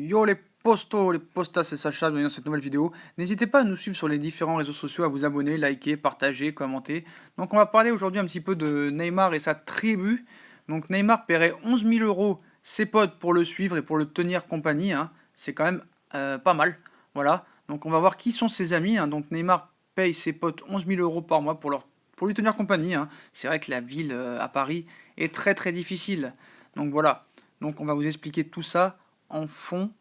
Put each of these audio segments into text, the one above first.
Yo les postos, les postas, c'est Sacha, bienvenue dans cette nouvelle vidéo. N'hésitez pas à nous suivre sur les différents réseaux sociaux, à vous abonner, liker, partager, commenter. Donc on va parler aujourd'hui un petit peu de Neymar et sa tribu. Donc Neymar paierait 11 000 euros ses potes pour le suivre et pour le tenir compagnie, hein. C'est quand même pas mal. Voilà. Donc on va voir qui sont ses amis, hein. Donc Neymar paye ses potes 11 000 euros par mois pour lui tenir compagnie, hein. C'est vrai que la ville à Paris est très très difficile. Donc voilà. Donc on va vous expliquer tout ça en fond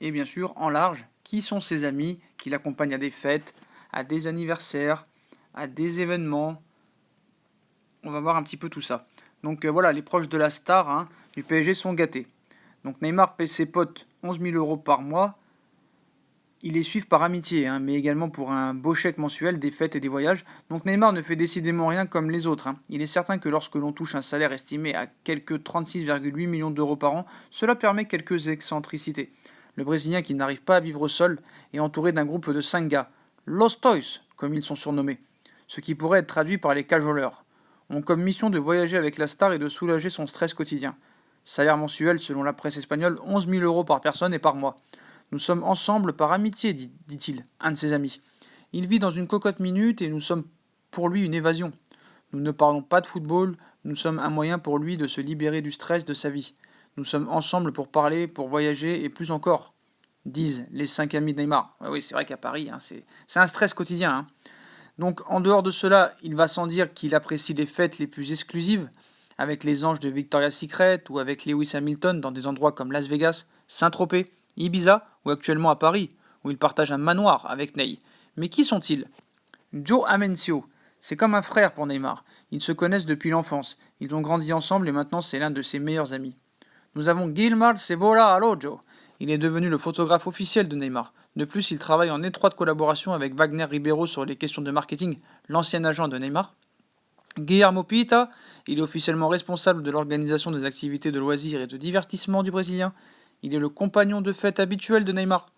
et bien sûr en large qui sont ses amis qui l'accompagnent à des fêtes, à des anniversaires, à des événements. On va voir un petit peu tout ça. Donc voilà, les proches de la star, hein, du PSG sont gâtés. Donc Neymar paie ses potes 11 000 euros par mois. Ils les suivent par amitié, hein, mais également pour un beau chèque mensuel, des fêtes et des voyages. Donc Neymar ne fait décidément rien comme les autres, hein. Il est certain que lorsque l'on touche un salaire estimé à quelques 36,8 millions d'euros par an, cela permet quelques excentricités. Le Brésilien, qui n'arrive pas à vivre seul, est entouré d'un groupe de 5 gars, Los Toys, comme ils sont surnommés, ce qui pourrait être traduit par les cajoleurs, ont comme mission de voyager avec la star et de soulager son stress quotidien. Salaire mensuel, selon la presse espagnole, 11 000 euros par personne et par mois. Nous sommes ensemble par amitié, dit-il, un de ses amis. Il vit dans une cocotte minute et nous sommes pour lui une évasion. Nous ne parlons pas de football, nous sommes un moyen pour lui de se libérer du stress de sa vie. Nous sommes ensemble pour parler, pour voyager et plus encore, disent les 5 amis de Neymar. Ouais, oui, c'est vrai qu'à Paris, hein, c'est un stress quotidien, hein. Donc en dehors de cela, il va sans dire qu'il apprécie les fêtes les plus exclusives, avec les anges de Victoria's Secret ou avec Lewis Hamilton dans des endroits comme Las Vegas, Saint-Tropez, Ibiza ou actuellement à Paris, où il partage un manoir avec Ney. Mais qui sont-ils? Joe Amencio, c'est comme un frère pour Neymar. Ils se connaissent depuis l'enfance, ils ont grandi ensemble et maintenant c'est l'un de ses meilleurs amis. Nous avons Gilmar Cebola Alojo. Il est devenu le photographe officiel de Neymar. De plus, il travaille en étroite collaboration avec Wagner Ribeiro sur les questions de marketing, l'ancien agent de Neymar. Guillermo Pita, il est officiellement responsable de l'organisation des activités de loisirs et de divertissement du Brésilien. Il est le compagnon de fête habituel de Neymar.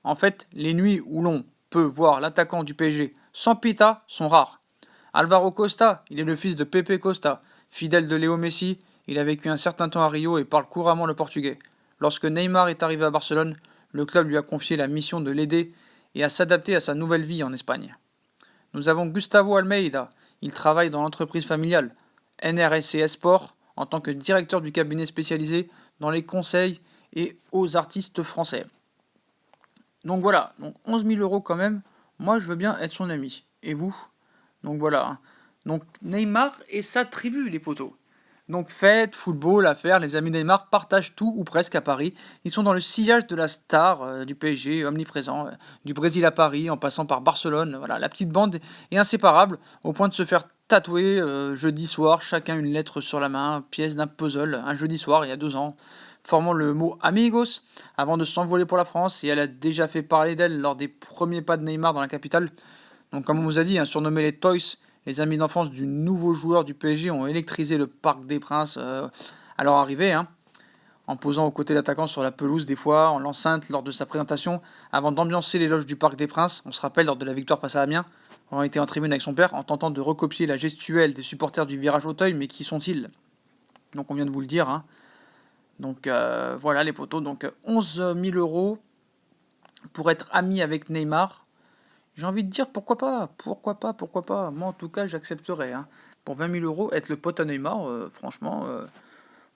En fait, les nuits où l'on peut voir l'attaquant du PSG sans Pita sont rares. Alvaro Costa, il est le fils de Pepe Costa, fidèle de Léo Messi. Il a vécu un certain temps à Rio et parle couramment le portugais. Lorsque Neymar est arrivé à Barcelone, le club lui a confié la mission de l'aider et à s'adapter à sa nouvelle vie en Espagne. Nous avons Gustavo Almeida. Il travaille dans l'entreprise familiale NRSC Sport en tant que directeur du cabinet spécialisé dans les conseils et aux artistes français. Donc voilà, donc 11 000 euros quand même. Moi, je veux bien être son ami. Et vous? Donc voilà, hein. Donc Neymar et sa tribu, les potos. Donc fête, football, affaires, les amis Neymar partagent tout ou presque à Paris. Ils sont dans le sillage de la star du PSG, omniprésent, du Brésil à Paris, en passant par Barcelone. Voilà, la petite bande est inséparable, au point de se faire tatouer jeudi soir, chacun une lettre sur la main, pièce d'un puzzle, un jeudi soir, il y a 2 ans, formant le mot amigos, avant de s'envoler pour la France, et elle a déjà fait parler d'elle lors des premiers pas de Neymar dans la capitale. Donc comme on vous a dit, hein, surnommé les Toys, les amis d'enfance du nouveau joueur du PSG ont électrisé le Parc des Princes à leur arrivée, hein, en posant aux côtés d'attaquants sur la pelouse des fois, en l'enceinte lors de sa présentation, avant d'ambiancer les loges du Parc des Princes. On se rappelle lors de la victoire face à Amiens, on était en tribune avec son père en tentant de recopier la gestuelle des supporters du virage Auteuil, mais qui sont-ils? Donc on vient de vous le dire, hein. Donc voilà les potos, donc 11 000 euros pour être ami avec Neymar. J'ai envie de dire pourquoi pas, pourquoi pas, pourquoi pas. Moi en tout cas j'accepterais, hein. Pour 20 000 euros, être le pote à Neymar, franchement,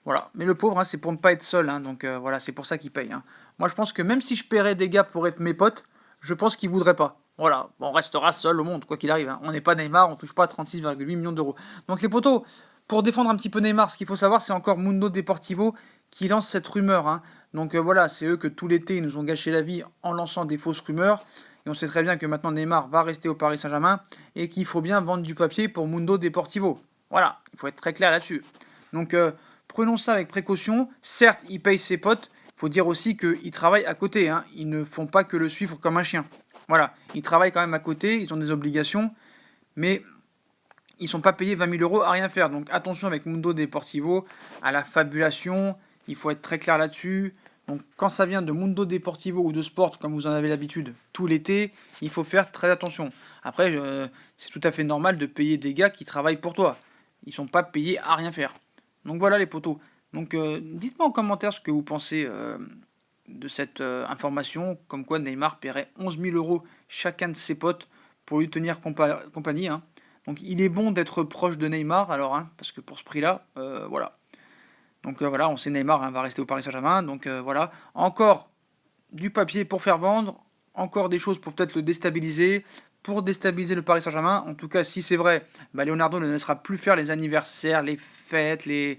voilà. Mais le pauvre, hein, c'est pour ne pas être seul, hein, donc voilà, c'est pour ça qu'il paye, hein. Moi je pense que même si je paierais des gars pour être mes potes, je pense qu'ils voudraient pas. Voilà, bon, on restera seul au monde, quoi qu'il arrive, hein. On n'est pas Neymar, on touche pas à 36,8 millions d'euros. Donc les potos, pour défendre un petit peu Neymar, ce qu'il faut savoir, c'est encore Mundo Deportivo qui lance cette rumeur, hein. Donc voilà, c'est eux que tout l'été ils nous ont gâché la vie en lançant des fausses rumeurs. Et on sait très bien que maintenant Neymar va rester au Paris Saint-Germain et qu'il faut bien vendre du papier pour Mundo Deportivo. Voilà, il faut être très clair là-dessus. Donc prenons ça avec précaution. Certes, ils payent ses potes. Il faut dire aussi qu'ils travaillent à côté, hein. Ils ne font pas que le suivre comme un chien. Voilà, ils travaillent quand même à côté, ils ont des obligations, mais ils ne sont pas payés 20 000 euros à rien faire. Donc attention avec Mundo Deportivo, à la fabulation, il faut être très clair là-dessus. Donc quand ça vient de Mundo Deportivo ou de sport, comme vous en avez l'habitude, tout l'été, il faut faire très attention. Après, c'est tout à fait normal de payer des gars qui travaillent pour toi. Ils ne sont pas payés à rien faire. Donc voilà les potos. Donc dites-moi en commentaire ce que vous pensez de cette information, comme quoi Neymar paierait 11 000 euros chacun de ses potes pour lui tenir compagnie, hein. Donc il est bon d'être proche de Neymar, alors, hein, parce que pour ce prix-là, voilà. Donc voilà, on sait Neymar, hein, va rester au Paris Saint-Germain, donc voilà. Encore du papier pour faire vendre, encore des choses pour peut-être le déstabiliser, pour déstabiliser le Paris Saint-Germain. En tout cas, si c'est vrai, bah, Leonardo ne laissera plus faire les anniversaires, les fêtes, et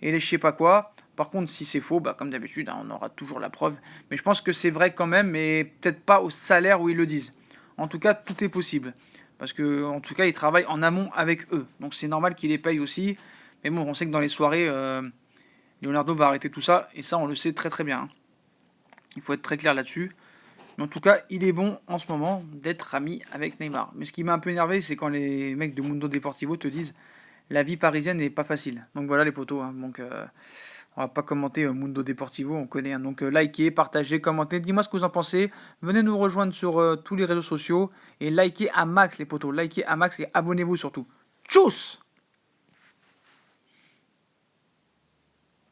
les je sais pas quoi. Par contre, si c'est faux, bah, comme d'habitude, hein, on aura toujours la preuve. Mais je pense que c'est vrai quand même, mais peut-être pas au salaire où ils le disent. En tout cas, tout est possible. Parce que, en tout cas, ils travaillent en amont avec eux. Donc c'est normal qu'ils les payent aussi. Mais bon, on sait que dans les soirées, Leonardo va arrêter tout ça. Et ça, on le sait très très bien, hein. Il faut être très clair là-dessus. Mais en tout cas, il est bon en ce moment d'être ami avec Neymar. Mais ce qui m'a un peu énervé, c'est quand les mecs de Mundo Deportivo te disent la vie parisienne n'est pas facile. Donc voilà les potos, hein. Donc on va pas commenter Mundo Deportivo, on connaît, hein. Donc likez, partagez, commentez, dis-moi ce que vous en pensez. Venez nous rejoindre sur tous les réseaux sociaux et likez à max les potos, likez à max et abonnez-vous surtout. Tchuss!